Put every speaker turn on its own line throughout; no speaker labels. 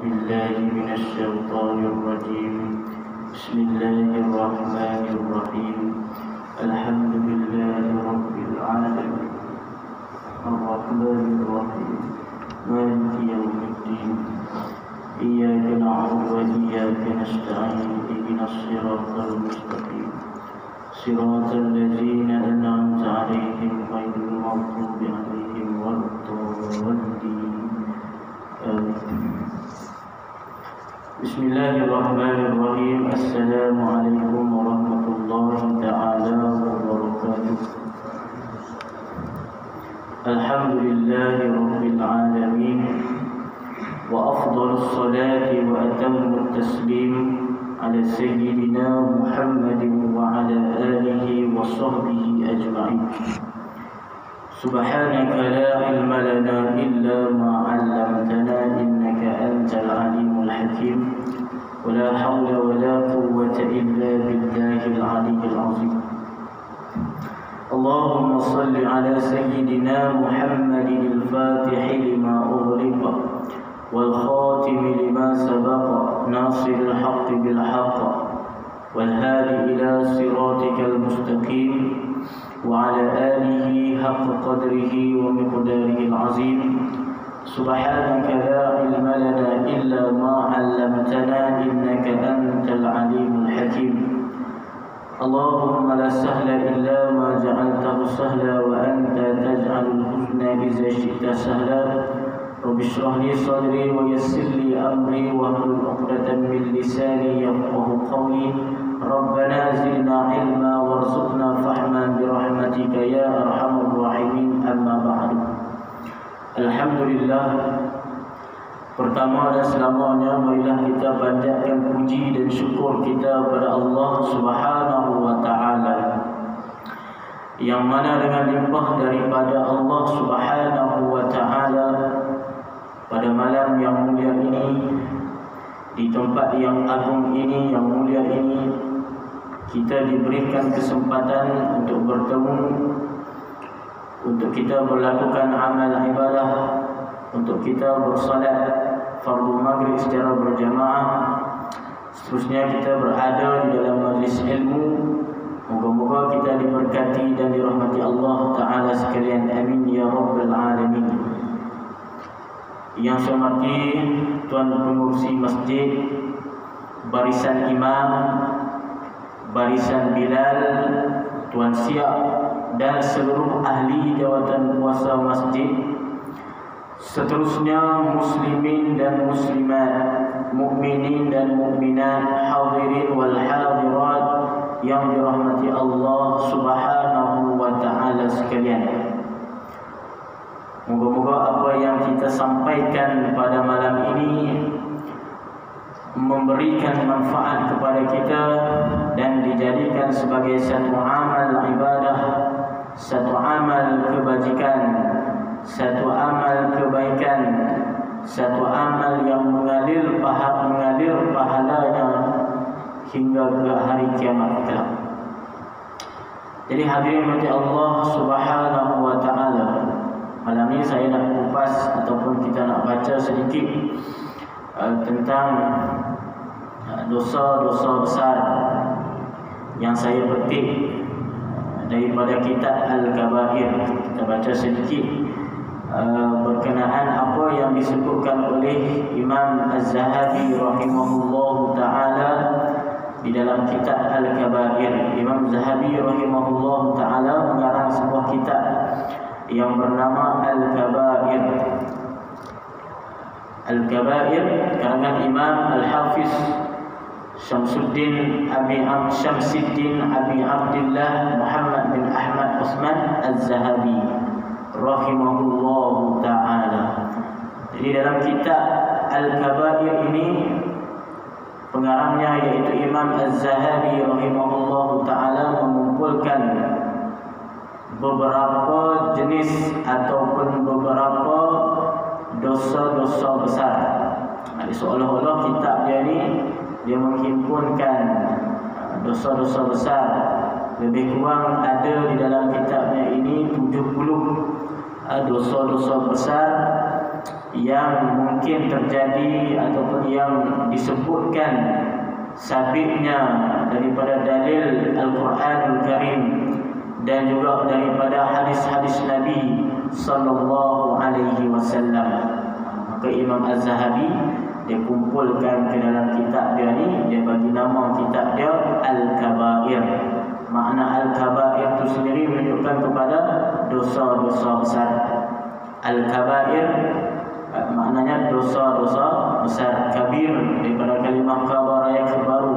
بالله من الشيطان الرجيم. بسم الله الرحمن الرحيم. الحمد لله رب العالمين الرحمن الرحيم مالك يوم الدين. إياك نعبد وإياك نستعين. اهدنا الصراط المستقيم صراط الذين أنعمت عليهم غير المغضوب عليهم ولا الضالين. بسم الله الرحمن الرحيم. السلام عليكم ورحمة الله تعالى وبركاته. الحمد لله رب العالمين، وأفضل الصلاة وأتم التسليم على سيدنا محمد وعلى آله وصحبه أجمعين. سبحانك لا علم لنا إلا ما علمتنا إنك أنت العليم الحكيم. ولا حول ولا قوة إلا بالله العلي العظيم. اللهم صل على سيدنا محمد الفاتح لما أغلق والخاتم لما سبق ناصر الحق بالحق والهادي إلى صراطك المستقيم وعلى آله حق قدره ومقداره العظيم. سبحانك لا علم لنا إلا ما علمتنا إنك أنت العليم الحكيم. اللهم لا سهل إلا ما جعلته سهلا وأنت تجعل الحزن إذا شئت سهلا. رب اشرح لي صدري ويسر لي أمري واحلل عقدة من لساني يفقهوا قولي. ربنا زدنا علما وارزقنا فهما برحمتك يا أرحم الراحمين. أما بعد. Alhamdulillah, pertama dan selamanya marilah kita panjatkan puji dan syukur kita kepada Allah Subhanahu wa taala, yang mana dengan limpah daripada Allah Subhanahu wa taala pada malam yang mulia ini, di tempat yang agung ini, yang mulia ini, kita diberikan kesempatan untuk bertemu, untuk kita melakukan amal ibadah, untuk kita bersalat fardu maghrib secara berjamaah. Seterusnya kita berada di dalam majlis ilmu. Moga-moga kita diberkati dan dirahmati Allah Ta'ala sekalian. Amin ya Rabbal Alamin. Yang saya hormati Tuan Pengurusi Masjid, barisan imam, barisan Bilal, Tuan Siap dan seluruh ahli jawatan kuasa masjid. Seterusnya muslimin dan muslimat, mukminin dan mukminat, hadirin wal hadirat yang dirahmati Allah Subhanahu wa taala sekalian. Moga-moga apa yang kita sampaikan pada malam ini memberikan manfaat kepada kita dan dijadikan sebagai satu amal ibadah, satu amal kebajikan, satu amal kebaikan, satu amal yang mengalir pahalanya hingga ke hari kiamat kelak. Jadi hadirin mati Allah Subhanahu wa taala, malam ini saya nak kupas ataupun kita nak baca sedikit tentang dosa-dosa besar yang saya petik daripada kitab Al-Kabair. Kita baca sedikit berkenaan apa yang disebutkan oleh Imam Az-Zahabi rahimahullahu ta'ala di dalam kitab Al-Kabair. Imam Az-Zahabi rahimahullahu ta'ala mengarang sebuah kitab yang bernama Al-Kabair. Al-Kabair karangan Imam Al-Hafiz Syamsuddin Abi Abdillah Muhammad bin Ahmad Osman Az-Zahabi rahimahullahu ta'ala. Jadi dalam kitab Al-Kabair ini pengarangnya yaitu Imam Az-Zahabi rahimahullahu ta'ala mengumpulkan beberapa jenis ataupun beberapa dosa-dosa besar. Seolah-olah kitab dia ni dia menghimpunkan dosa-dosa besar. Lebih kurang ada di dalam kitabnya ini 70 dosa-dosa besar yang mungkin terjadi ataupun yang disebutkan sabitnya daripada dalil Al-Quranul Karim dan juga daripada hadis-hadis Nabi sallallahu alaihi wasallam. Maka Imam Az-Zahabi dia kumpulkan ke dalam kitab dia ni, dia bagi nama kitab dia Al-Kabair. Makna Al-Kabair itu sendiri menunjukkan kepada dosa-dosa besar. Al-Kabair maknanya dosa-dosa besar. Kabir daripada kalimah kabara yakbaru.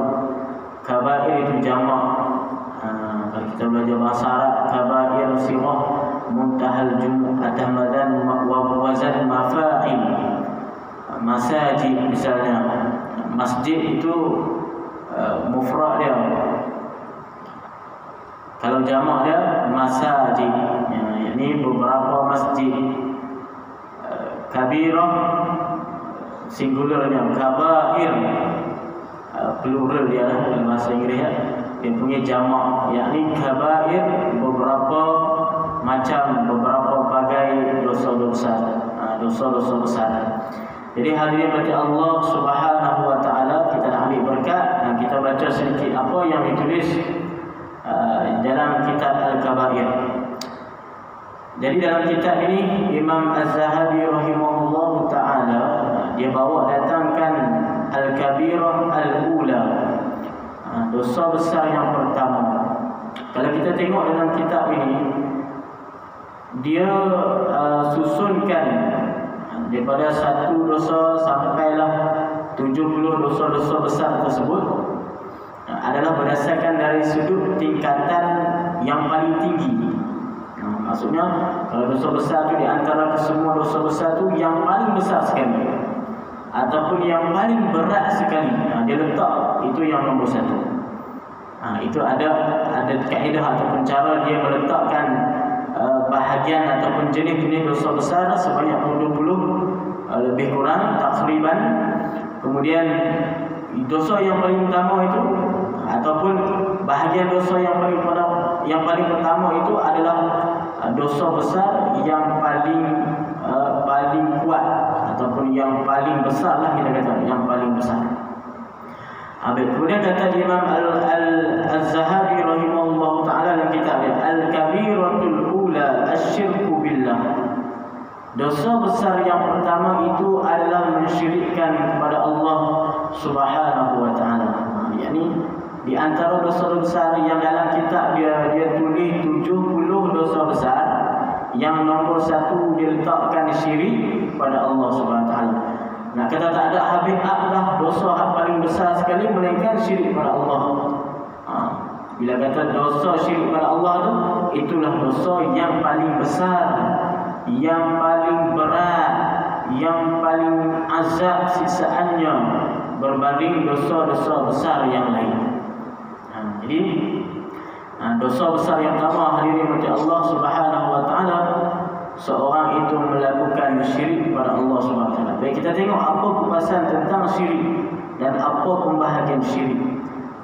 Kabair itu jamak. Kalau kita belajar bahasa Arab, kabair sirah muntahal jumu' atamadan wa wazan mafa'il. Masajid misalnya, masjid itu mufrad dia. Kalau jamak dia masajid, yakni beberapa masjid. Kabirah singularnya, kabair plural dia lah dalam bahasa Inggeris. Dia punya jamak, yakni kabair beberapa macam, beberapa bagai dosa-dosa, dosa-dosa besar. Jadi hadirin bagi Allah Subhanahu wa taala, kita nak ambil berkat dan kita baca sedikit apa yang ditulis dalam kitab Al-Kabair. Jadi dalam kitab ini Imam Az-Zahabi rahimahullah taala dia bawa datangkan Al-Kabirah Al-Ula, dosa besar yang pertama. Kalau kita tengok dalam kitab ini, dia susunkan daripada satu dosa sampailah 70 dosa-dosa besar tersebut adalah berdasarkan dari sudut tingkatan yang paling tinggi. Maksudnya kalau dosa besar itu di antara kesemua dosa besar itu yang paling besar sekali ataupun yang paling berat sekali, dia letak itu yang nombor satu. Itu ada kaedah ataupun cara dia meletakkan bahagian ataupun jenis-jenis dosa besar sebanyak 20 lebih kurang takriban. Kemudian dosa yang paling utama itu ataupun bahagian dosa yang paling pertama itu adalah dosa besar yang paling kuat ataupun yang paling besar lah, kita kata yang paling besar. Kemudian kata Imam Al-Zahabi rahimahullah ta'ala dalam kitab Al-Kabiratul Ula Asyirku Billah, dosa besar yang pertama itu adalah mensyirikkan kepada Allah Subhanahu wa ta'ala. Yakni di antara dosa besar yang dalam kitab dia tulis 70 dosa besar, yang nombor satu diletakkan syirik pada Allah Subhanahu wa ta'ala. Nah, kata tak ada habis adalah dosa yang paling besar sekali melainkan syirik pada Allah. Bila kata dosa syirik pada Allah tu, itulah dosa yang paling besar, yang paling berat, yang paling azab siksaannya berbanding dosa-dosa besar yang lain. Jadi dosa besar yang pertama hadirin mati Allah Subhanahu wa taala, seorang itu melakukan syirik kepada Allah Subhanahu wa taala. Baik, kita tengok apa kupasan tentang syirik dan apa pembahagian syirik.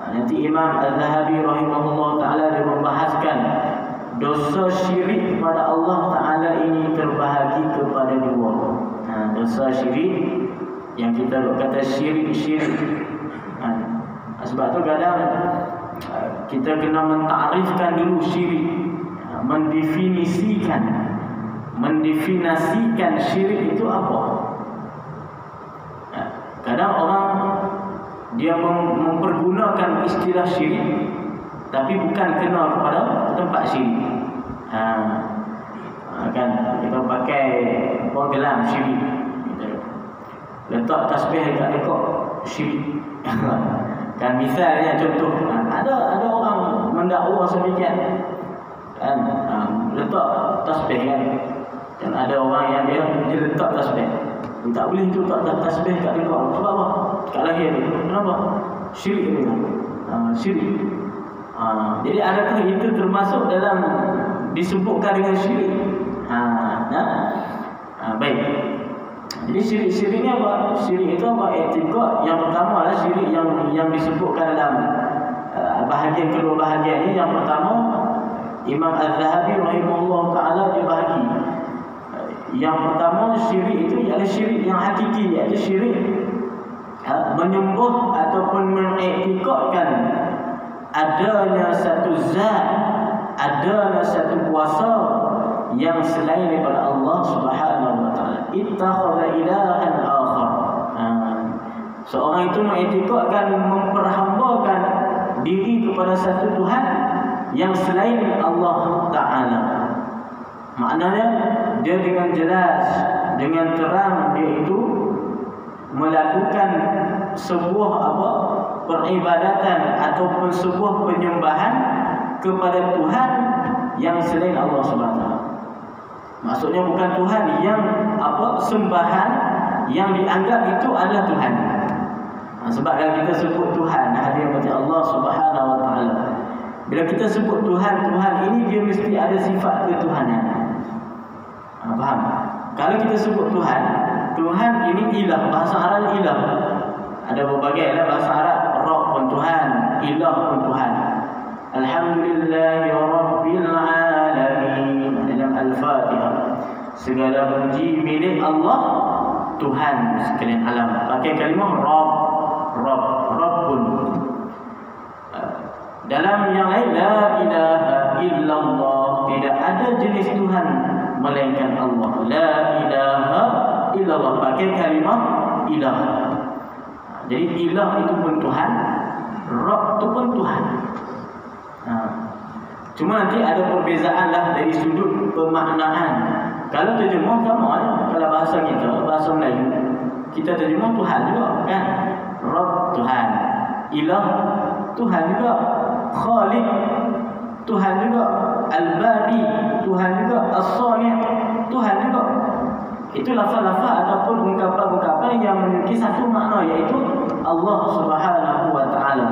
Nanti Imam Az-Zahabi rahimahullah taala dia membahaskan dosa syirik kepada Allah taala ini terbahagi kepada dua. Dosa syirik yang kita kata syirik. Sebab tu kadang kita kena mentarifkan dulu syirik, mendefinisikan syirik itu apa. Kadang orang dia mempergunakan istilah syirik tapi bukan kenal kepada tempat syirik. Kan kita pakai gelang syirik, letak tasbih dekat ekor syirik. Kan misalnya contoh, ada orang mendakwa sedemikian kan, letak tasbih kan, dan ada orang yang dia letak tasbih. Tak boleh tu letak tasbih kat ekor. Sebab apa? Kat lahir dia. Kenapa? Syirik dia. Syirik. Jadi adakah itu termasuk dalam disebutkan dengan syirik? Baik. Jadi syirik ni apa? Syirik itu apa? I'tiqad. Yang pertama adalah syirik yang disebutkan dalam bahagian kedua bahagian ini. Yang pertama Imam Az-Zahabi rahimahullah taala dia bahagi. Yang pertama syirik itu ialah syirik yang hakiki, iaitu syirik menyembah ataupun mengiktikadkan adanya satu zat, adanya satu kuasa yang selain daripada Allah Subhanahu wa taala. Ittakhadha ilahan akhar. Seorang itu mengiktikadkan, memperhambakan diri kepada satu Tuhan yang selain Allah taala. Maknanya dia dengan jelas, dengan terang dia itu melakukan sebuah peribadatan ataupun sebuah penyembahan kepada Tuhan yang selain Allah Subhanahu. Maksudnya bukan Tuhan yang sembahan yang dianggap itu adalah Tuhan. Sebab kalau kita sebut Tuhan, dia kata Allah Subhanahu wa taala. Bila kita sebut Tuhan, Tuhan ini dia mesti ada sifat ketuhanan. Faham? Kalau kita sebut Tuhan, Tuhan ini ilah, bahasa Arab ilah. Ada berbagai bahasa Arab, Rabb pun Tuhan, ilah pun Tuhan. Alhamdulillahi rabbil alamin. Dalam Al-Fatihah, segala puji milik Allah, Tuhan sekalian alam. Pakai kalimah Rabb, Rabbun. Dalam yang lain, la ilaha illallah, tidak ada jenis Tuhan melainkan Allah. La ilaha illallah, pakai kalimah ilah. Jadi ilah itu pun Tuhan, Rabb itu pun Tuhan. Cuma nanti ada perbezaan lah dari sudut pemaknaan. Kalau terjemah sama, kalau bahasa kita, bahasa Melayu, kita terjemah Tuhan juga kan. Rabb Tuhan, ilah Tuhan juga, Khaliq Tuhan juga, Al-Bari Tuhan juga, As-Sani' Tuhan juga. Itu lafaz-lafaz ataupun ungkapan-ungkapan yang memiliki satu makna, iaitu Allah Subhanahu wa taala.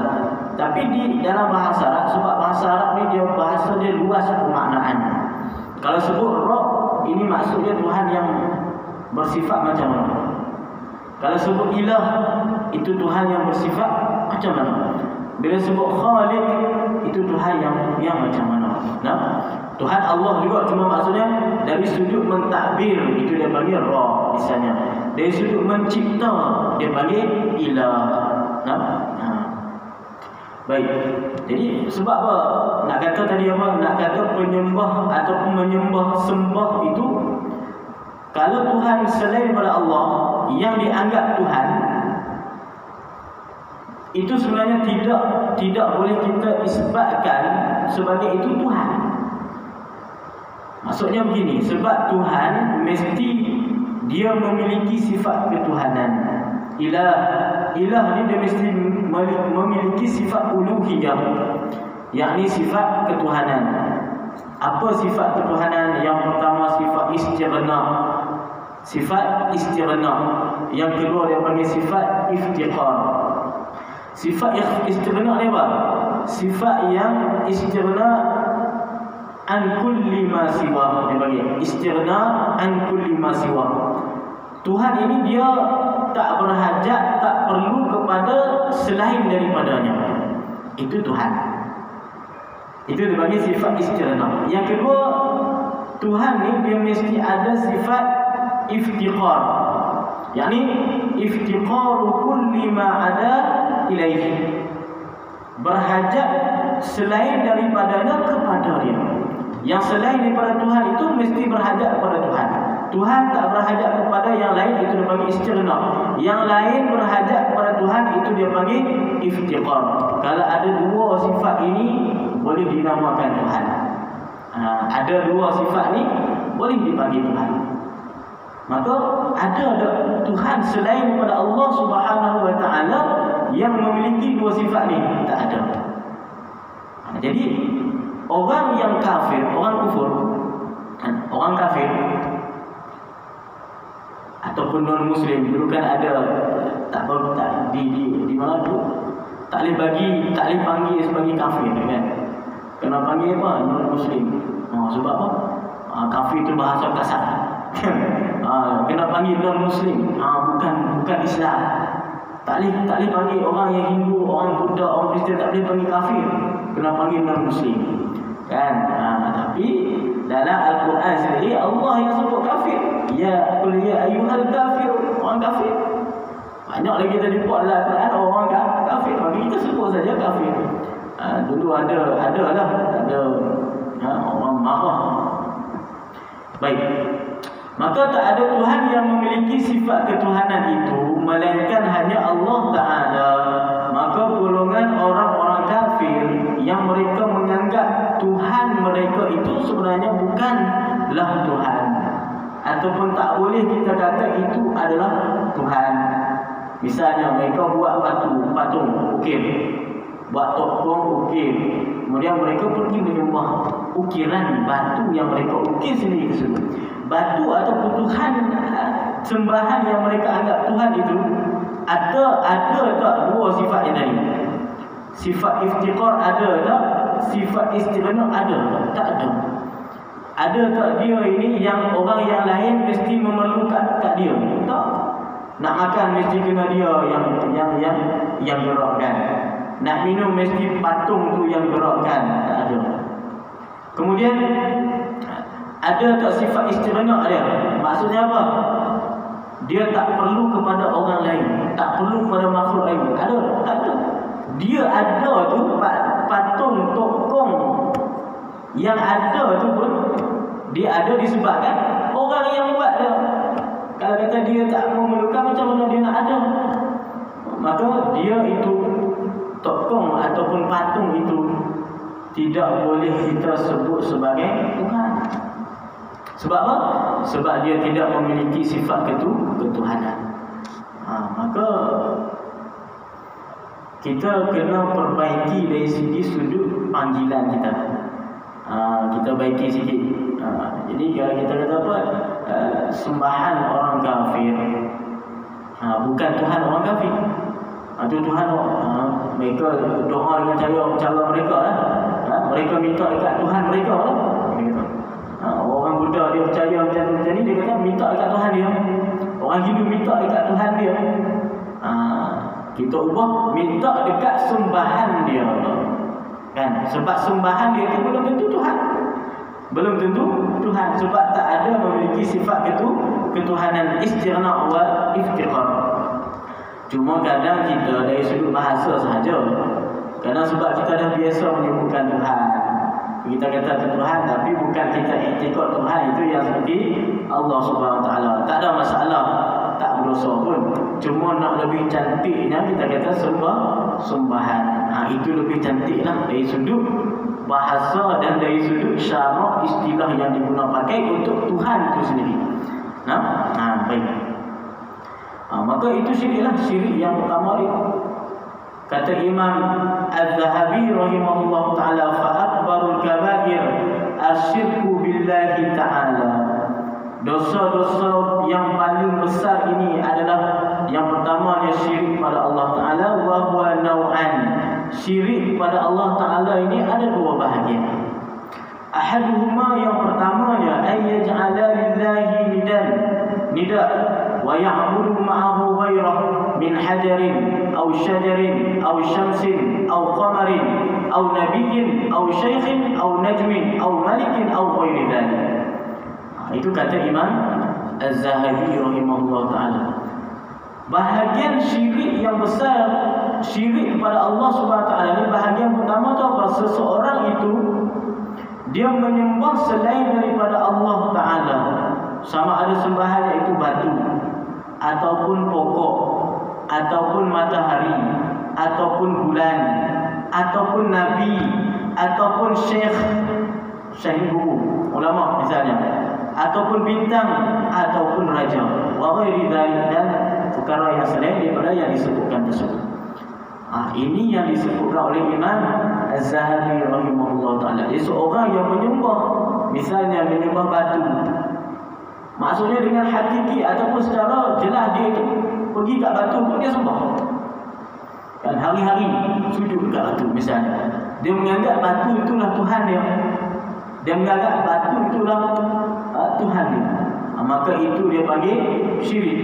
Tapi di dalam bahasa Arab, sebab bahasa Arab ni dia bahasa dia luas pemaknaan. Kalau sebut Rabb, ini maksudnya Tuhan yang bersifat macam mana. Kalau sebut ilah, itu Tuhan yang bersifat macam mana. Bila sebut Khaliq, itu Tuhan yang macam mana. Tuhan Allah juga, cuma maksudnya dari sudut mentadbir itu dia panggil Rabb misalnya. Dari sudut mencipta dia panggil ilah. Baik. Jadi sebab apa nak kata tadi nak kata penyembah ataupun menyembah sembah itu, kalau Tuhan selain daripada Allah yang dianggap Tuhan, itu sebenarnya tidak boleh kita isbatkan sebagai itu Tuhan. Maksudnya begini, sebab Tuhan mesti dia memiliki sifat ketuhanan. Ilah ni dia mesti memiliki sifat uluhiyah, yakni sifat ketuhanan. Apa sifat ketuhanan? Yang pertama sifat istighna. Sifat istighna. Yang kedua dia panggil sifat iftiqar. Sifat istighna ni apa? Sifat yang istighna an kulli ma siwa. Dia panggil istighna an kulli ma siwa. Tuhan ini dia tak berhajat, tak perlu kepada selain daripadanya. Itu Tuhan. Itu dipanggil sifat istighna. Yang kedua, Tuhan ni dia mesti ada sifat iftiqar. yakni iftiqaru kulli ma ada ilaihi. Berhajat selain daripadanya kepada dia. Yang selain daripada Tuhan itu mesti berhajat kepada Tuhan. Tuhan tak berhajat kepada yang lain, itu dia panggil istighna. Yang lain berhajat kepada Tuhan, itu dia panggil iftiqar. Kalau ada dua sifat ini, boleh dinamakan Tuhan. Ada dua sifat ni boleh dipanggil Tuhan. Maka ada Tuhan selain daripada Allah Subhanahu wa taala yang memiliki dua sifat ni? Tak ada. Jadi orang yang kafir, orang kufur, orang kafir ataupun non muslim dulu kan ada tak di mana tu tak boleh panggil sebagai kafir kan. Kena panggil apa? Non muslim. Sebab apa? Kafir itu bahasa kasar. Kena panggil non muslim. Bukan Islam. Tak boleh panggil orang yang Hindu, orang Buddha, orang Kristian, tak boleh panggil kafir. Kena panggil non muslim. Kan? Tapi dalam Al-Quran sendiri Allah yang sebut kafir. Ya qul ya ayyuhal kafir, orang kafir. Banyak lagi kita jumpa dalam Al-Quran orang kafir. Maka kita sebut saja kafir. Dulu ada orang marah. Baik. Maka tak ada Tuhan yang memiliki sifat ketuhanan itu melainkan hanya Allah Ta'ala. Maka golongan orang-orang kafir yang mereka menganggap Tuhan mereka itu sebenarnya bukanlah Tuhan, ataupun tak boleh kita kata itu adalah Tuhan. Misalnya mereka buat patung ukir, buat tokong ukir, kemudian mereka pergi menyembah ukiran batu yang mereka ukir sendiri tersebut. Batu ataupun Tuhan sembahan yang mereka anggap Tuhan itu ada tak dua sifat yang tadi? Sifat iftiqar ada tak? Sifat istighna ada tak? Tak ada. Ada tak dia ini yang orang yang lain mesti memerlukan kat dia? Tak. Nak makan mesti kena dia yang gerakkan. Nak minum mesti patung tu yang gerakkan. Tak ada. Kemudian ada tak sifat istighna dia? Maksudnya apa? Dia tak perlu kepada orang lain, tak perlu kepada makhluk lain. Ada? Tak ada. Dia ada tu patung tokong yang ada tu pun dia ada disebabkan orang yang buat dia. Kalau kata dia tak memerlukan, macam mana dia nak ada? Maka dia itu tokong ataupun patung itu tidak boleh kita sebut sebagai Tuhan. Sebab apa? Sebab dia tidak memiliki sifat ketuhanan. Maka kita kena perbaiki dari segi sudut panggilan kita. Kita baiki sikit. Jadi kalau kita kata apa, sembahan orang kafir, bukan Tuhan orang kafir. Itu Tuhan mereka doa dengan cara mereka lah. Mereka minta dekat Tuhan mereka lah. Orang Buddha dia percaya macam ni, dia kata minta dekat Tuhan dia. Orang Hindu minta dekat Tuhan dia. Kita ubah minta dekat sembahan dia. Kan? Sebab sembahan dia itu belum tentu Tuhan. Belum tentu Tuhan, sebab tak ada memiliki sifat ketuhanan istighna wa iftiqar. Cuma kadang kita dari sudut bahasa sahaja. Kadang sebab kita dah biasa menyebutkan Tuhan, kita kata Tuhan, tapi bukan kita iktikad Tuhan itu yang seperti Allah Subhanahu Wa Taala. Tak ada masalah, tak berdosa pun. Cuma nak lebih cantiknya kita kata sembahan. Itu lebih cantiklah dari sudut bahasa dan dari sudut syarak istilah yang digunakan pakai untuk Tuhan itu sendiri. Baik. Maka itu syiriklah, syirik yang pertama dia. Kata Imam Az-Zahabi rahimahullah ta'ala, fa'akbarul kabair asyirku billahi ta'ala. Dosa-dosa yang paling besar ini adalah yang pertamanya syirik pada Allah Ta'ala, wa huwa naw'an. Syirik pada Allah Ta'ala ini ada dua bahagian. Ahaduhuma, yang pertamanya, ayyaj'ala lillahi nida wa ya'budu ma'ahu ghairah min hajarin aw syajarin aw syamsin aw qamarin aw nabiyyin aw syaikhin aw najmin aw malikin aw ghairi dhalik. Itu kata Imam Az-Zahabi rahimahullah ta'ala. Bahagian syirik yang besar, syirik kepada Allah Subhanahu Wa Taala ni, bahagian pertama tu apa? Seseorang itu dia menyembah selain daripada Allah Ta'ala. Sama ada sembahan iaitu batu, ataupun pokok, ataupun matahari, ataupun bulan, ataupun nabi, ataupun syekh guru, ulama misalnya, ataupun bintang, ataupun raja, wa ghairi dzalik, dan perkara yang selain daripada yang disebutkan tersebut. Ini yang disebutkan oleh Imam Az-Zahabi rahimahullah ta'ala. Dia seorang yang menyembah, misalnya menyembah batu, maksudnya dengan hakiki ataupun secara jelas dia itu pergi kat batu pun dia sembah. Dan hari-hari sujud kat batu misalnya. Dia menganggap batu itulah Tuhan dia. Dia menganggap batu itulah Tuhan dia. Maka itu dia panggil syirik.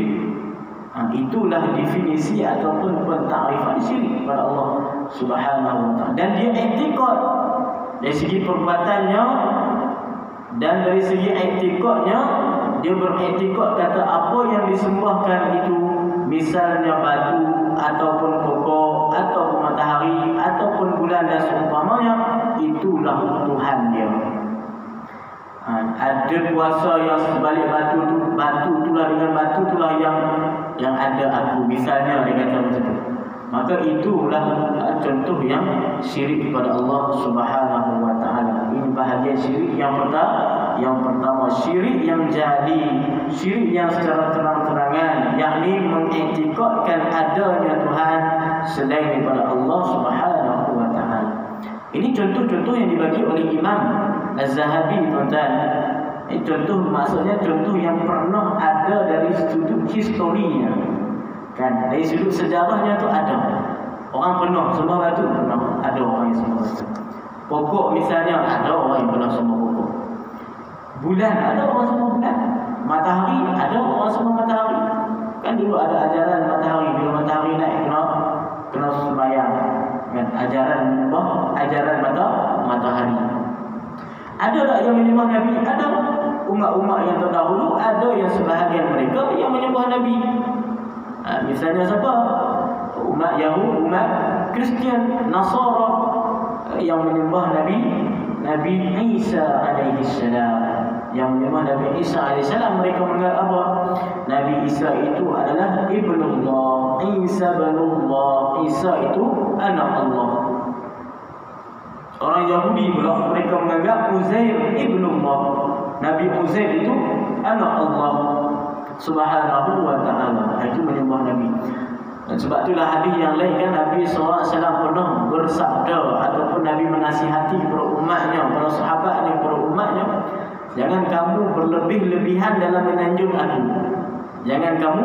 Itulah definisi ataupun pentakrifan syirik kepada Allah Subhanahu Wa Taala. Dan dia iktikad dari segi perbuatannya Dan dari segi etikotnya, dia beriktikad kata apa yang disembahkan itu, misalnya batu ataupun pokok ataupun matahari ataupun bulan dan seumpamanya, itulah Tuhan dia. Ada kuasa yang sebalik batu tu, batu itulah dengan batu itulah yang ada aku, misalnya dia kata macam tu. Maka itulah contoh yang syirik kepada Allah Subhanahu wa taala. Ini bahagian syirik yang pertama, syirik yang jadi, syirik yang secara terang-terangan, yakni mengiktikadkan adanya Tuhan selain daripada Allah Subhanahu wa taala. Ini contoh-contoh yang dibagi oleh Imam Az-Zahabi, tuan-tuan. Ini contoh, maksudnya contoh yang pernah ada dari sudut historinya. Kan, dari sudut sejarahnya tu ada. Orang pernah sembah batu, pernah ada orang yang sembah batu. Pokok misalnya, ada orang yang pernah sembah pokok. Bulan, ada orang sembah bulan. Matahari, ada orang sembah matahari. Kan dulu ada ajaran matahari, bila matahari naik kena sembahyang. Kan, ajaran menyembah, ajaran matahari. Ada tak yang menyembah Nabi? Ada. Umat-umat yang terdahulu ada yang sebahagian mereka yang menyembah Nabi. Misalnya siapa? Umat Yahudi, umat Kristian, Nasara yang menyembah Nabi Isa alaihi salam. Yang menyembah Nabi Isa alaihi salam, mereka menganggap apa? Nabi Isa itu adalah ibnullah, Isa ibnullah, Isa itu anak Allah. Orang Yahudi pula mereka menganggap Uzair ibnullah, Nabi Uzair itu anak Allah Subhanahu wa ta'ala. Itu menyembah Nabi. Dan sebab itulah hadis yang lain kan, Nabi SAW pernah bersabda ataupun Nabi menasihati kepada umatnya, para sahabatnya, kepada umatnya, jangan kamu berlebih-lebihan dalam menyanjung aku. Jangan kamu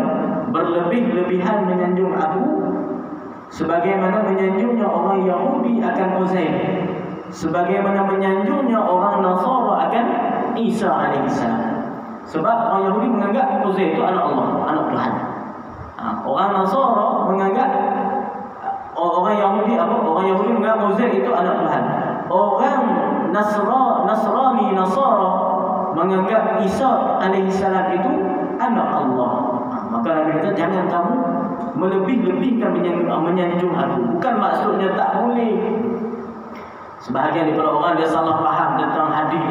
berlebih-lebihan menyanjung aku sebagaimana menyanjungnya orang Yahudi akan Uzair, sebagaimana menyanjungnya orang Nasara akan Isa alaihissalam. Sebab orang Yahudi menganggap Uzair itu anak Allah, anak Tuhan. Orang Nasara menganggap, orang Yahudi menganggap Uzair itu anak Tuhan. Orang Nasrani Nasara menganggap Isa alaihissalam itu anak Allah. Maka Nabi kata, jangan kamu melebih-lebihkan menyanjung aku. Bukan maksudnya tak boleh. Sebahagian daripada orang dia salah faham tentang hadis.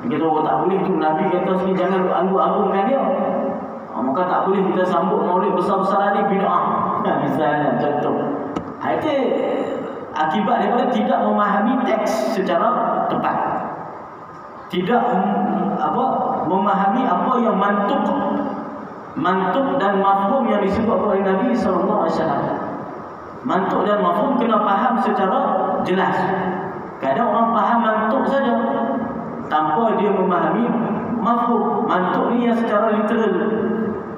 Dia kata, oh tak boleh tu, Nabi kata sini jangan anggung-anggungkan dia. Maka tak boleh kita sambut maulid besar-besaran ni, bid'ah. Misalnya contoh. Itu akibat daripada tidak memahami teks secara tepat. Tidak memahami apa yang mantuk dan mafhum yang disebut oleh Nabi sallallahu alaihi wasallam. Mantuk dan mafhum kena faham secara jelas. Kadang orang faham mantuk saja tanpa dia memahami mafhum. Mantuk ni yang secara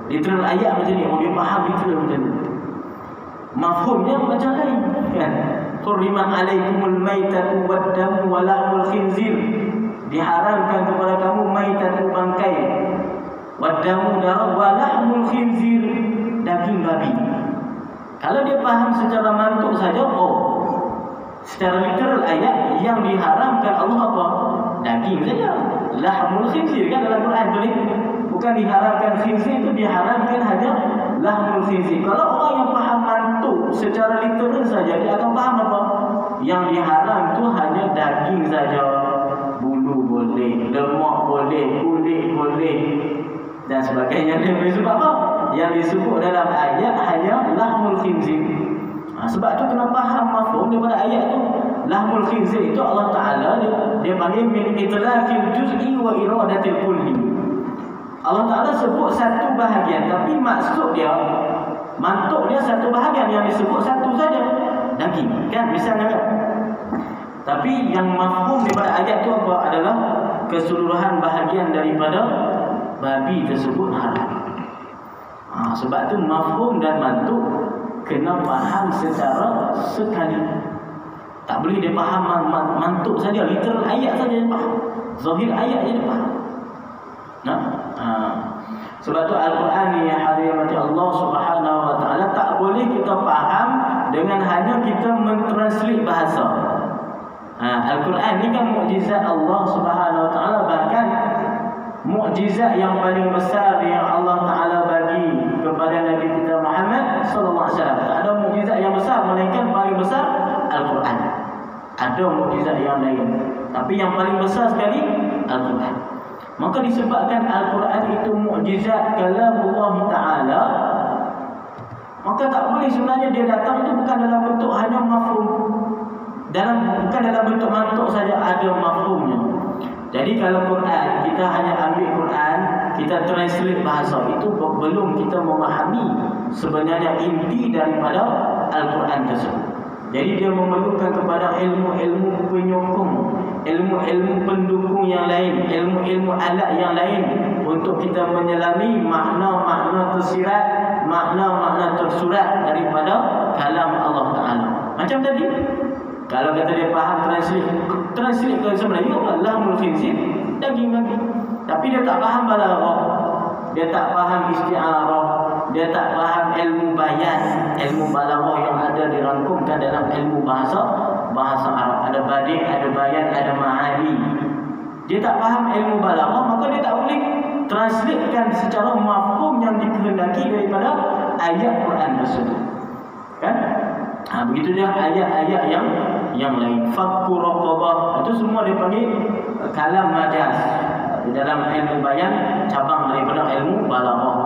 literal ayat macam ni, dia faham literal macam ni. Mafhumnya macam lain kan. Hurrimat alaikumul maitatu wad-damu wa lahmul khinzir. Diharamkan kepada kamu maitatu bangkai, wad-damu darah, wa lahmul khinzir, daging babi. Kalau dia faham secara mantuk saja, secara literal ayat yang diharamkan Allah apa? Daging saja. Lahmul khinzir kan dalam Quran tu ni. Bukan diharamkan khinzir, itu diharamkan hanya lahmul khinzir. Kalau orang yang faham mantuk secara literal saja, dia akan faham apa? Yang diharam tu hanya daging saja. Bulu boleh, lemak boleh, kulit boleh dan sebagainya. Sebab apa? Yang disebut dalam ayat hanya lahmul khinzir. Sebab tu kena faham mafhum daripada ayat tu. Lahmul khinzir itu Allah Ta'ala dia panggil min itlaqil juz'i wa iradatil kulli. Allah Ta'ala sebut satu bahagian, tapi maksud dia, mantuk dia satu bahagian, yang disebut satu saja, daging kan, misalnya kan. Tapi yang mafhum daripada ayat tu apa? Adalah keseluruhan bahagian daripada babi tersebut haram. Sebab tu mafhum dan mantuk kena faham secara sekali. Tak boleh dia faham mantuk saja, literal ayat saja dia faham, zahir ayat je dia faham. Sebab tu Al-Quran ni hadirat Allah Subhanahu wa taala tak boleh kita faham dengan hanya kita mentranslate bahasa. Al-Quran ni kan mukjizat Allah Subhanahu Wa Taala, bahkan mukjizat yang paling besar yang Allah Taala bagi kepada Nabi kita Muhammad sallallahu alaihi wasallam. Tak ada mukjizat yang besar melainkan paling besar Al-Quran. Ada mukjizat yang lain, tapi yang paling besar sekali Al-Quran. Maka disebabkan Al-Quran itu mukjizat kalamullah Taala, maka tak boleh sebenarnya dia datang itu bukan dalam bentuk hanya mafhum, bukan dalam bentuk mantuk saja, ada mafhumnya. Jadi kalau Quran, kita hanya ambil Quran, kita translate bahasa, itu belum kita memahami sebenarnya inti daripada Al-Quran tersebut. Jadi dia memerlukan kepada ilmu-ilmu penyokong, ilmu-ilmu pendukung yang lain, ilmu-ilmu alat yang lain untuk kita menyelami makna-makna tersirat, makna-makna tersurat daripada kalam Allah Ta'ala. Macam tadi, kalau kata dia faham translate ke bahasa Melayu, Allahul khinzir, daging babi. Tapi dia tak faham balaghah, dia tak faham isti'arah, dia tak faham ilmu bayan, ilmu balaghah yang ada dirangkumkan dalam ilmu bahasa Arab. Ada badi', ada bayan, ada ma'ani. Dia tak faham ilmu balaghah, maka dia tak boleh translatekan secara mafhum yang dikehendaki daripada ayat Quran tersebut. Kan? Begitu dia ayat-ayat yang lain. Fakku raqabah, itu semua dipanggil kalam majaz. Di dalam ilmu bayan cabang daripada ilmu balaghah.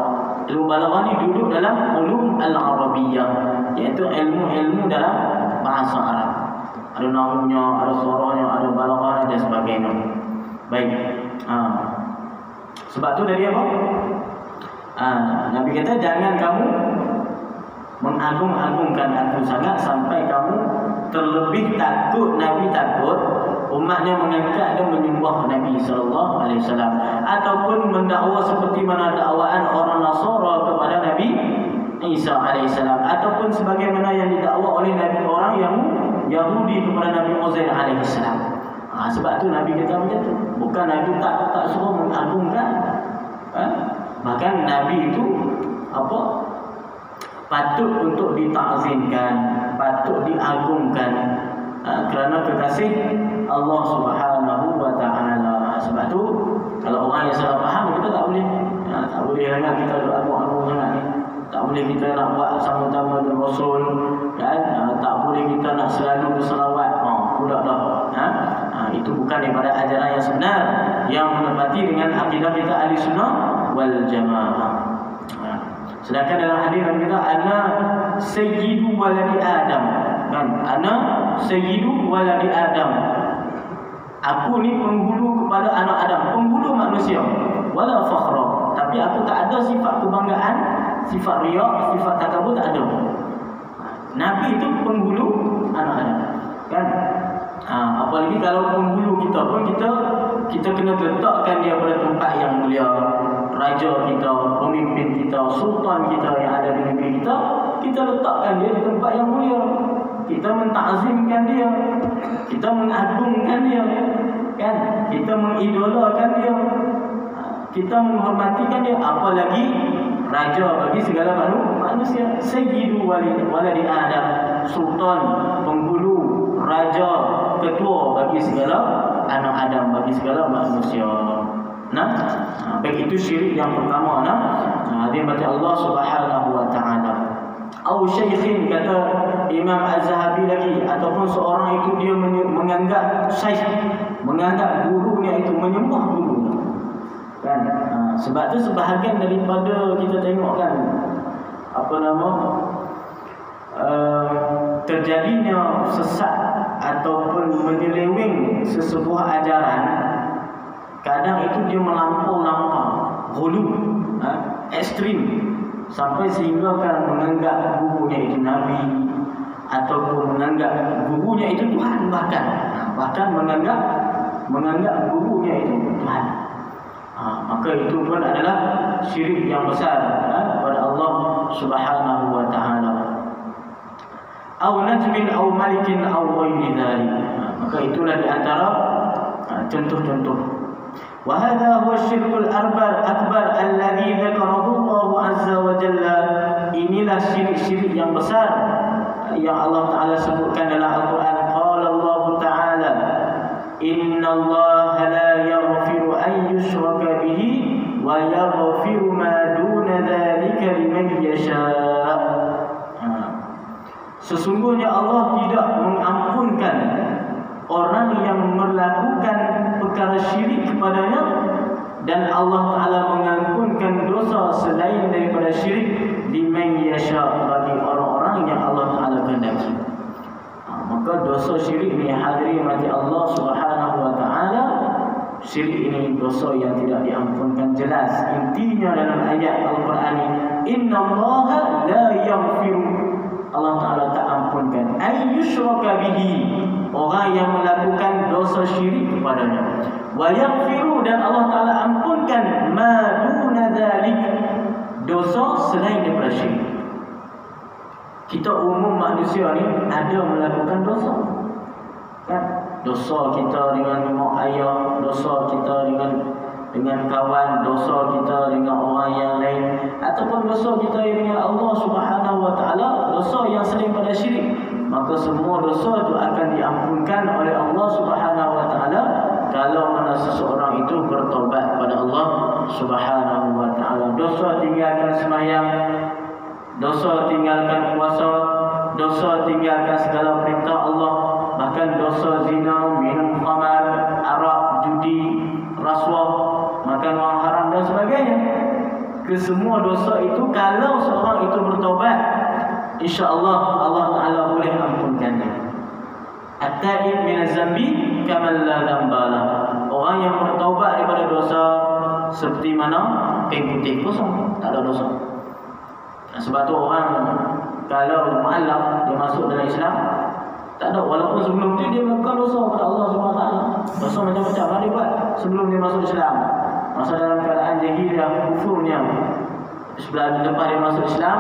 Ilmu balaghah ni duduk dalam ulum al-arabiyyah, iaitu ilmu-ilmu dalam bahasa Arab. Ada nahwunya, ada suaranya, ada balaghah dan sebagainya. Baik. Sebab tu tadi apa? Nabi kata jangan kamu mengagung-agungkan aku sangat sampai kamu terlebih takut. Nabi takut umatnya mengangkat dan menyembah Nabi sallallahu alaihi wasallam, ataupun mendakwa seperti mana dakwaan orang Nasara kepada Nabi Isa alaihi salam, ataupun sebagaimana yang didakwa oleh Nabi orang Yahudi kepada Nabi Uzair alaihi salam. Sebab tu Nabi kata macam tu. Bukan Nabi tak suruh mengagungkan. Bahkan Nabi itu patut untuk ditakzimkan, patut diagungkan, kerana kekasih Allah Subhanahu Wa Taala. Sebab tu kalau orang yang salah faham, kita tak boleh sangat kita agung-agung sangat ni. Tak boleh kita nak buat sama-sama dengan Rasul, kan? Tak boleh kita nak selalu berselawat. Sudah dah. Itu bukan daripada ajaran yang sebenar yang menepati dengan akidah kita ahli sunnah wal jamaah. Sedangkan dalam hadis Nabi kata ana sayyidu waladi Adam, kan? Ana sayyidu waladi Adam. Aku ni penghulu kepada anak Adam, penghulu manusia. Wala fakhra, tapi aku tak ada sifat kebanggaan, sifat riya, sifat takabur, tak ada. Nabi itu penghulu anak Adam, kan? Apalagi kalau penghulu kita pun kita kena letakkan dia pada tempat yang mulia. Raja kita, pemimpin kita, sultan kita yang ada di negeri kita letakkan dia di tempat yang mulia. Kita mentakzimkan dia, kita mengagungkan dia, kan? Kita mengidolakan dia, kita menghormatikan dia. Apalagi raja bagi segala manusia. Sayyidu waladi Adam, sultan, penghulu, raja, ketua bagi segala anak Adam, bagi segala manusia. Baik, itu syirik yang pertama. Dia baca Allah Subhanahu Wa Taala. Au syaikhin, kata Imam Az-Zahabi lagi, ataupun seorang itu dia menganggap syaikh, menganggap gurunya itu menyembah gurunya, kan? Sebab tu sebahagian daripada kita tengok, kan, terjadinya sesat ataupun menyeleweng sesebuah ajaran, kadang itu dia melampau-lampau, ghulu, ekstrim, sampai sehingga kan menganggap gurunya itu Nabi, ataupun menganggap gurunya itu Tuhan, bahkan menganggap gurunya itu Tuhan. Maka itu pun adalah syirik yang besar kepada Allah Subhanahu Wa Taala. Au najmin au malikin au ghairi dzalik. Maka itulah di antara contoh-contoh. Wa hadha huwa syirkul akbar alladhi dzakarahu Allah azza wa jalla. Inilah syirik-syirik yang besar yang Allah Taala sebutkan dalam Al-Quran. Qala Allah Taala innallaha la yaghfiru an yushraka bihi wa yaghfiru ma duna dzalika liman yasha. Sesungguhnya Allah tidak mengampunkan orang yang melakukan perkara syirik kepadanya, dan Allah Ta'ala mengampunkan dosa selain daripada syirik liman yasha, bagi orang-orang yang Allah Ta'ala kehendaki. Maka dosa syirik ni hadirin mati Allah Subhanahu wa Ta'ala, syirik ini dosa yang tidak diampunkan. Jelas intinya dalam ayat Al-Quran ini, innallaha la yaghfiru, Allah Ta'ala tak ampunkan ay yushraka bihi, orang yang melakukan dosa syirik kepadanya, wa yaghfiru, dan Allah Ta'ala ampunkan ma duna dzalik, dosa selain daripada syirik. Kita umum manusia ni ada melakukan dosa, kan? Dosa kita dengan mak ayah, dosa kita dengan kawan, dosa kita dengan orang yang lain, ataupun dosa kita dengan Allah Subhanahu wa Ta'ala, dosa yang selain pada syirik. Maka semua dosa itu akan diampunkan oleh Allah Subhanahu wa Ta'ala kalau mana seseorang itu bertaubat kepada Allah Subhanahu wa Ta'ala. Dosa tinggalkan sembahyang, dosa tinggalkan puasa, dosa tinggalkan segala perintah Allah, bahkan dosa zina, minum khamar, arak, judi, rasuah, makan wang haram dan sebagainya. Kesemua dosa itu kalau seorang itu bertaubat, insya-Allah Allah Ta'ala boleh ampunkannya. At-taib min az-zambi kaman la dzamba lah. Orang yang bertaubat daripada dosa seperti mana kain putih kosong, tak ada dosa. Sebab tu orang kalau mu'allaf dia masuk dalam Islam, tak ada, walaupun sebelum tu dia melakukan dosa kepada Allah SWT. Dosa macam-macam dia buat sebelum dia masuk Islam. Masa dalam keadaan jahiliyah, kufurnya, sebelah depan dia masuk Islam,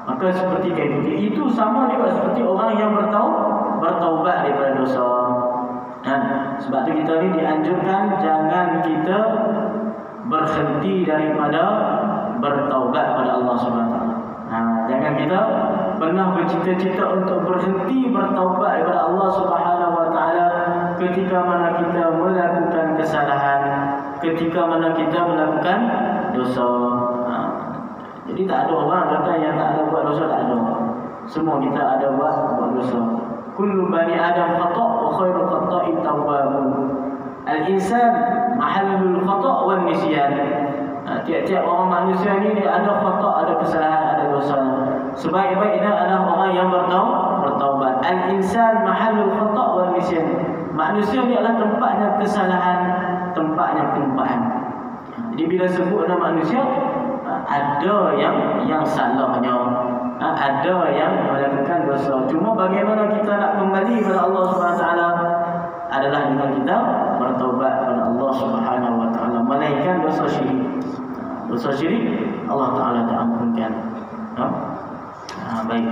maka seperti kain putih. Itu sama juga seperti orang yang bertaubat daripada dosa. Sebab tu kita ni dianjurkan jangan kita berhenti daripada bertaubat pada Allah SWT. Jangan kita pernah bercita-cita untuk berhenti bertaubat kepada Allah Subhanahu wa Ta'ala ketika mana kita melakukan kesalahan, ketika mana kita melakukan dosa. Jadi tak ada orang kata yang tak ada buat dosa, tak ada. Semua kita ada buat dosa. Kullu bani Adam khata' wa khairul khata'in tawwabun. Al-insan mahallul khata' wan nisyan. Tiap-tiap orang manusia ni dia ada khata', ada kesalahan, ada dosa. Sebaik-baiknya adalah orang yang bertaubat. Al-insan mahallul khata' wan nisyan. Manusia ni adalah tempatnya kesalahan, tempatnya kelupaan. Jadi bila sebut nama manusia, ada yang salahnya, ada yang melakukan dosa. Cuma bagaimana kita nak kembali kepada Allah SWT adalah dengan kita bertaubat kepada Allah Subhanahu wa Ta'ala, melainkan dosa syirik. Dosa syirik Allah Ta'ala tak ampunkan. Baik,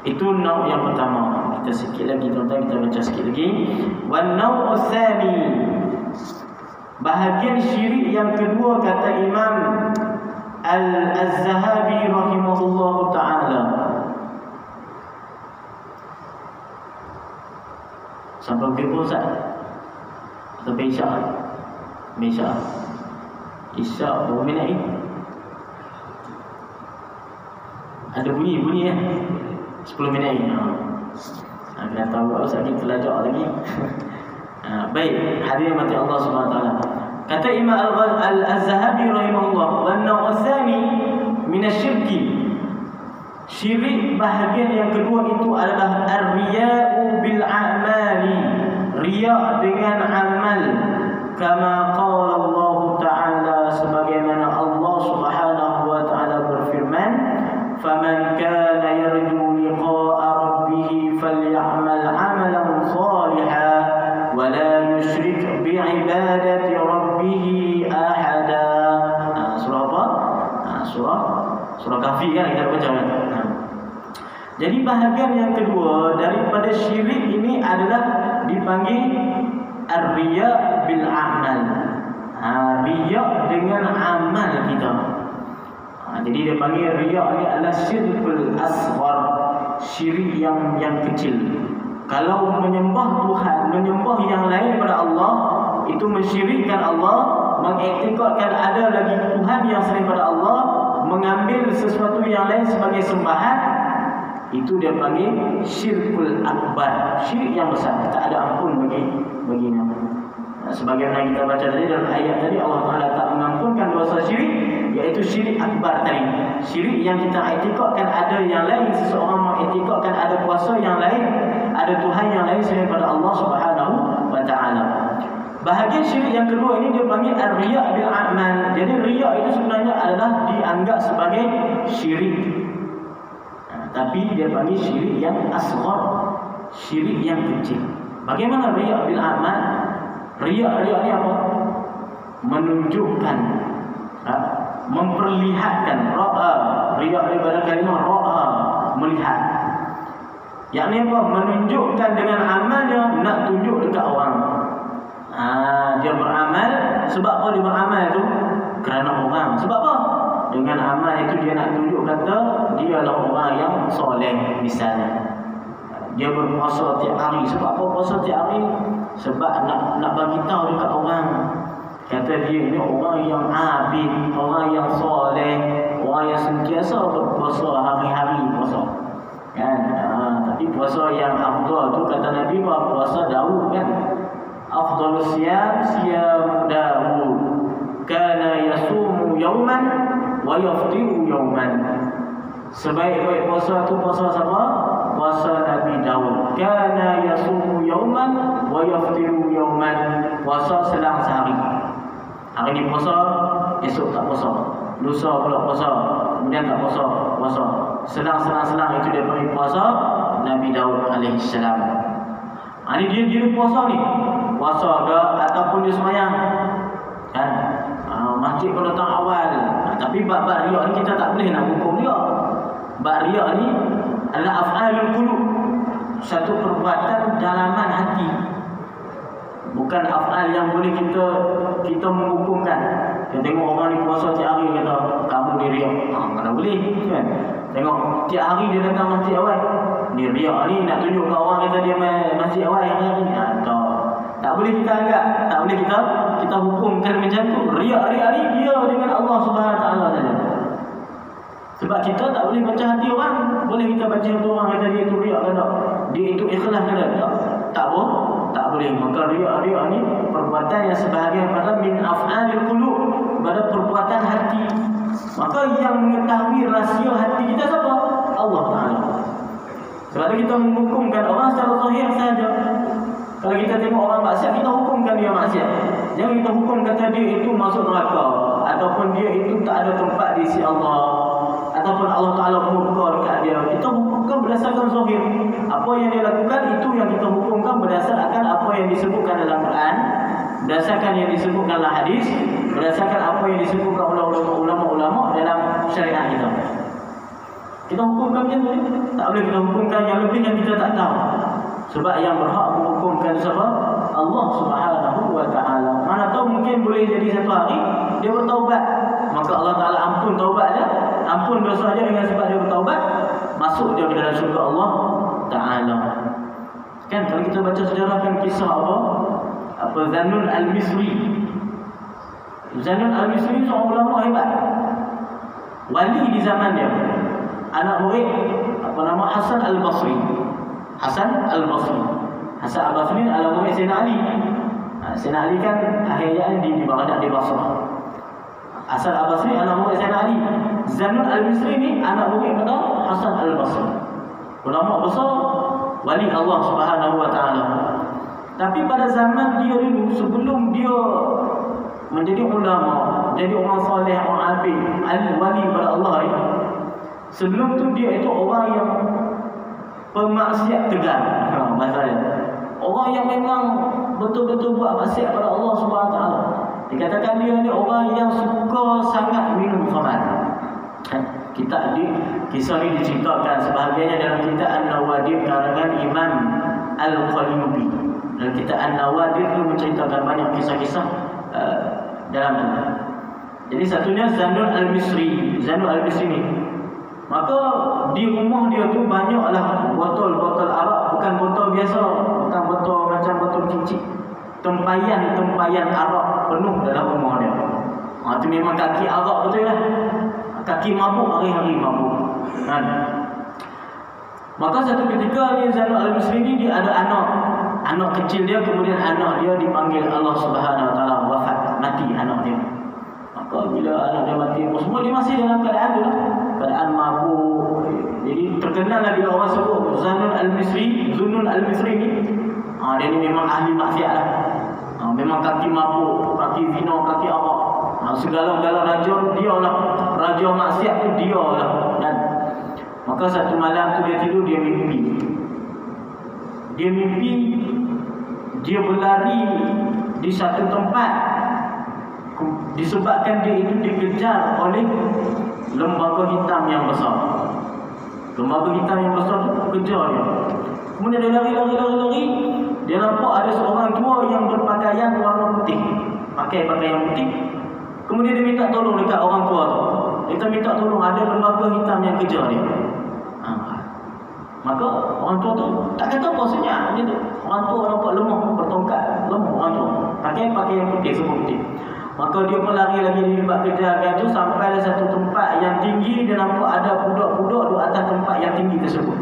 itu nauk yang pertama. Kita sikit lagi tuan-tuan, kita baca sikit lagi. Wan nauk tsani, bahagian syirik yang kedua, kata Imam Az-Zahabi rahimahullah ta'ala. Sampai berapa Ustaz? Sampai Isya. Isya berapa minit ni? Ada bunyi ya? 10 minit ni. Kita tahu Ustaz kita belajar lagi. Baik, hadirin mati Allah SWT. Kata Imam Az-Zahabi rahimahullah, wan naw'atsani min asy-syirki, syirik bahagian yang kedua itu adalah ar-riya'u bil a'mali, riya' dengan amal. Kama qala Allah Ta'ala, sebagaimana Allah Subhanahu wa Ta'ala berfirman, faman kana yarju liqa'a rabbih falyamal 'amalan shalihan wa la yusyrik bi'ibadati rabbih ahada. Surah apa? Surah Kahfi kan kita baca kan. Jadi bahagian yang kedua daripada syirik ini adalah dipanggil ar-riya' bil a'mal. Riya' dengan amal kita. Jadi dia panggil riya' ni adalah syirkul asghar, syirik yang kecil. Kalau menyembah Tuhan, menyembah yang lain daripada Allah, itu mensyirikkan Allah, mengiktikadkan ada lagi Tuhan yang selain daripada Allah, mengambil sesuatu yang lain sebagai sembahan, itu dia panggil syirkul akbar, syirik yang besar, tak ada ampun baginya. Sebagaimana kita baca tadi dalam ayat tadi, Allah Ta'ala tak mengampunkan dosa syirik, iaitu syirik akbar tadi. Syirik yang kita iktikadkan ada yang lain, seseorang mengiktikadkan ada kuasa yang lain, ada Tuhan yang lain selain daripada Allah Subhanahu wa Ta'ala. Bahagian syirik yang kedua ini dia panggil ar-riya' bil a'mal. Jadi riya' itu sebenarnya adalah dianggap sebagai syirik, tapi dia panggil syirik yang asghar, syirik yang kecil. Bagaimana riya' bil a'mal? Riya' ni apa? Menunjukkan, memperlihatkan. Ra'a, riya' daripada kalimah ra'a, melihat. Yakni apa? Menunjukkan dengan amalnya, nak tunjuk dekat orang. Dia beramal. Sebab apa dia beramal tu? Kerana orang. Sebab apa? Dengan amal itu dia nak tunjuk kata dia adalah orang yang soleh misalnya. Dia berpuasa tiap hari. Sebab apa puasa tiap hari? Sebab nak bagi tahu dekat orang, kata dia ini orang yang abid, orang yang soleh, orang yang sentiasa berpuasa hari-hari puasa. Kan? Tapi puasa yang afdal tu kata Nabi, puasa Daud kan. Afdalus siyam siyam Daud. Kana yasumu yawman wa yaftiru yawman. Sebaik-baik puasa tu puasa siapa? Puasa Nabi Daud. Kana yasumu yawman wa yaftiru yawman. Puasa selang sehari. Hari ni puasa, esok tak puasa. Lusa pula puasa, kemudian tak puasa. Selang-selang itu dia panggil puasa Nabi Daud alaihissalam. Ini dia puasa ni. Puasa ke ataupun dia semayang. Kan? Masjid pada datang awal. Tapi bab riya ni kita tak boleh nak hukum dia. Bab riya ni adalah af'alul qulub, satu perbuatan dalaman hati. Bukan af'al yang boleh kita menghukumkan. Kita tengok orang ni puasa tiap hari, kata kamu ni riya. Mana boleh kan? Tengok tiap hari dia datang masjid awal, ni riya ni, nak tunjuk ke orang kata dia masjid awal hari ni. Tak boleh kita anggap, tak boleh kita hukumkan macam tu. Riya ni dia dengan Allah Subhanahu Wa Taala saja. Sebab kita tak boleh baca hati orang. Boleh kita baca hati orang kata dia itu riya ke tak? Dia itu ikhlas ke tak? Tak boleh. Maka riya ni perbuatan yang sebahagian pada min af'alil qulub, pada perbuatan hati. Maka yang mengetahui rahsia hati kita siapa? Allah Taala. Sebab itu kita menghukumkan orang secara zahir saja. Kalau kita tengok orang maksiat, kita hukumkan dia maksiat. Jangan kita hukum kata dia itu masuk neraka, ataupun dia itu tak ada tempat di sisi Allah, ataupun Allah Ta'ala murka dekat dia. Kita hukumkan berdasarkan zahir. Apa yang dia lakukan, itu yang kita hukumkan berdasarkan apa yang disebutkan dalam Quran, berdasarkan yang disebutkan dalam hadis, berdasarkan apa yang disebutkan oleh ulama-ulama dalam syariat kita. Kita hukumkan macam tu. Tak boleh kita hukumkan yang lebih yang kita tak tahu. Sebab yang berhak menghukumkan siapa? Allah Subhanahu Wa Ta'ala. Mana tahu mungkin boleh jadi satu hari dia bertaubat, maka Allah Ta'ala ampun taubat dia, ampun dosa dia dengan sebab dia bertaubat, masuk dia ke dalam syurga Allah Ta'ala. Kan kalau kita baca sejarah kan kisah apa Zannun al-Misri. Zannun al-Misri seorang ulama hebat, wali di zaman dia. Anak murid nama Hasan al-Basri. Hasan al-Basri adalah murid Sayyidina Ali. Sayyidina Ali kan akhirnya di Baghdad, di Basrah. Hasan al-Basri anak murid Sayyidina Ali. Zannun al-Misri ni anak murid pada Hasan al-Basri. Ulama besar, wali Allah Subhanahu Wa Ta'ala. Tapi pada zaman dia dulu, sebelum dia menjadi ulama, jadi orang soleh, orang abid, wali pada Allah ni, sebelum tu dia itu orang yang pemaksiat tegar. Maksudnya orang yang memang betul-betul buat maksiat pada Allah Subhanahu Wa Taala. Dikatakan dia ni orang yang suka sangat minum khamar. Kita kisah ni diceritakan sebahagiannya dalam kitab An-Nawadir karangan Imam Al-Qalyubi. Dalam kitab An-Nawadir itu menceritakan banyak kisah-kisah dalam tu. Jadi satunya Zannun al-Misri. Zannun al-Misri ni, maka di rumah dia tu banyaklah botol-botol arak, bukan botol biasa, kecil. Tempayan arak penuh dalam rumah dia. Itu memang kaki arak betul lah. Kaki mabuk, hari-hari mabuk. Kan? Maka satu ketika ni Zainul Al-Misri ni dia ada anak kecil dia, kemudian anak dia dipanggil Allah Subhanahu Wa Taala wafat, mati anak dia. Maka bila anak dia mati, semua dia masih dalam keadaan tu lah, keadaan mabuk. Jadi terkenal lah bila orang sebut Zainul Al-Misri ni, dia ni memang ahli maksiat lah. Memang kaki mabuk, kaki zina, kaki arak. Segala-gala raja dia lah, raja maksiat tu dia lah. Dan maka satu malam tu dia tidur, dia mimpi dia berlari di satu tempat, disebabkan dia itu dikejar oleh lembaga hitam yang besar. Lembaga hitam yang besar tu kejar dia. Kemudian dia lari, dia nampak ada seorang tua yang berpakaian warna putih, pakai pakaian putih. Kemudian dia minta tolong dekat orang tua tu. Dia minta tolong, ada lembaga hitam yang kejar dia. Maka orang tua tu tak kata apa senyap dia tu. Orang tua nampak lemah, bertongkat, lemah orang tua. Pakai pakaian putih, semua putih. Maka dia pun lari lagi di tempat kejagaan tu, sampai satu tempat yang tinggi. Dia nampak ada budak-budak di atas tempat yang tinggi tersebut.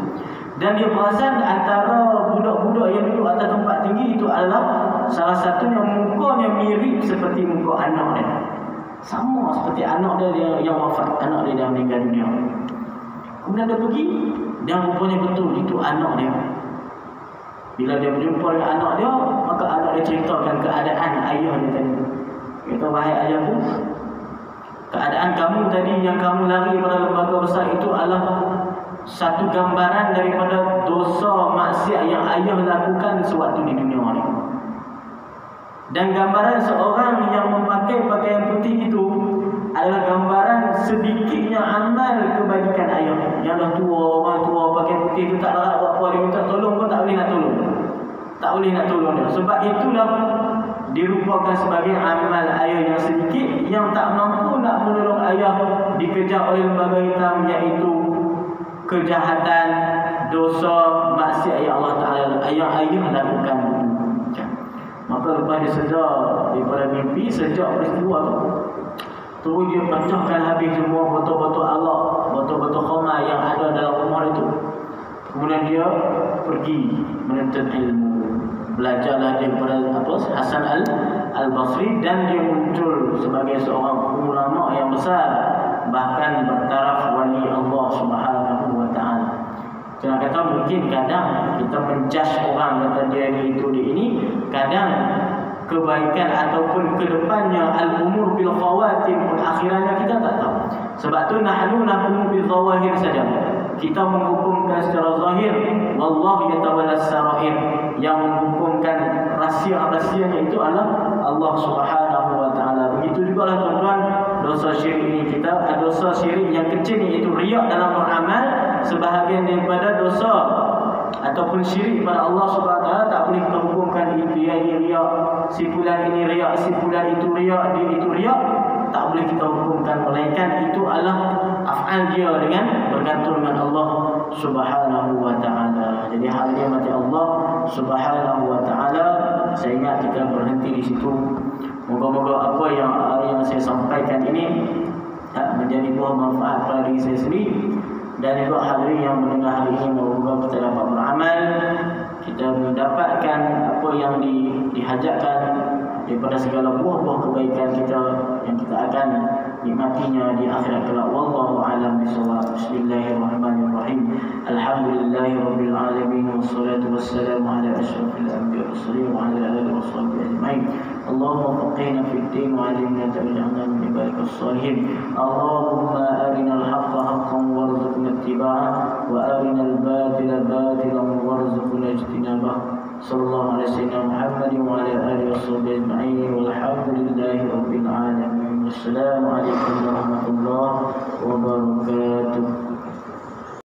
Dan dia perasan antara budak-budak yang duduk atas tempat tinggi itu adalah salah satunya mukanya mirip seperti muka anak dia. Sama seperti anak dia yang wafat, anak dia dah meninggal dunia. Kemudian dia pergi, dan rupanya betul itu anak dia. Bila dia berjumpa dengan anak dia, maka anak dia ceritakan keadaan ayah dia tadi. Kata, wahai ayahku, keadaan kamu tadi yang kamu lari pada lembaga besar itu adalah satu gambaran daripada dosa maksiat yang ayah lakukan sewaktu di dunia ni. Dan gambaran seorang yang memakai pakaian putih itu adalah gambaran sedikitnya amal kebajikan ayah. Yang dah tua, orang tua pakai putih itu tak larat buat apa, dia minta tolong pun tak boleh nak tolong. Tak boleh nak tolong dia. Sebab itulah dirupakan sebagai amal ayah yang sedikit, yang tak mampu nak menolong ayah dikejar oleh lembaga hitam, iaitu kejahatan, dosa, maksiat yang Allah Ta'ala ayah-ayah lakukan. Maka lepas dia sedar daripada mimpi, sejak peristiwa tu, terus dia pecahkan habis semua botol-botol Allah, botol-botol khamar yang ada dalam rumah itu. Kemudian dia pergi menuntut ilmu. Belajarlah daripada Hasan Al-Basri, dan dia muncul sebagai seorang ulama yang besar, bahkan bertaraf wali Allah Subhanahu Wa Taala. Jangan kata mungkin kadang kita menjudge orang kata dia ni itu dia ini, kadang kebaikan ataupun kedepannya al-umur bil khawatim pun akhirannya kita tak tahu. Sebab tu nahnu nahkumu bil zawahir saja. Kita menghukumkan secara zahir, wallahu yatawallas sarair. Yang menghukumkan rahsia-rahsianya itu adalah Allah Subhanahu Wa Taala. Begitu juga lah tuan-tuan, dosa syirik ini dosa syirik yang kecil ni, itu riak dalam beramal, sebahagian daripada dosa ataupun syirik kepada Allah Subhanahu Wa Taala tak boleh kita hukumkan dia ini riak, si fulan ini riak, si fulan itu riak, dia itu riak, tak boleh kita hukumkan, melainkan itu adalah af'al dia dengan bergantung dengan Allah Subhanahu Wa Taala. Jadi hal dia mati Allah Subhanahu Wa Taala. Saya ingat kita berhenti di situ. Moga-moga apa yang saya sampaikan ini menjadi buah manfaat pada diri saya sendiri dan juga hadirin yang mendengar hari ini. Moga kita dapat beramal, kita mendapatkan apa yang dihajatkan daripada segala buah-buah kebaikan kita yang kita akan nikmatinya di akhirat kelak. Wallahu a'lam bishawab. Bismillahirrahmanirrahim. Alhamdulillahirabbil alamin, wassalatu wassalamu ala asyrafil anbiya'i was mursalin wa ala alihi washabbihi ajma'in. Allahumma faqihna fid din wa 'allimna ta'allamna min ibadikas salihin. Allahumma arinal haqqa haqqan warzuqna ittiba'ah wa arinal batila batilan warzuqna ijtinabah. Sallallahu alaihi wasallam Muhammad wa ala alihi washabbihi ajma'in. Walhamdulillahi rabbil alamin. Assalamualaikum warahmatullahi wabarakatuh.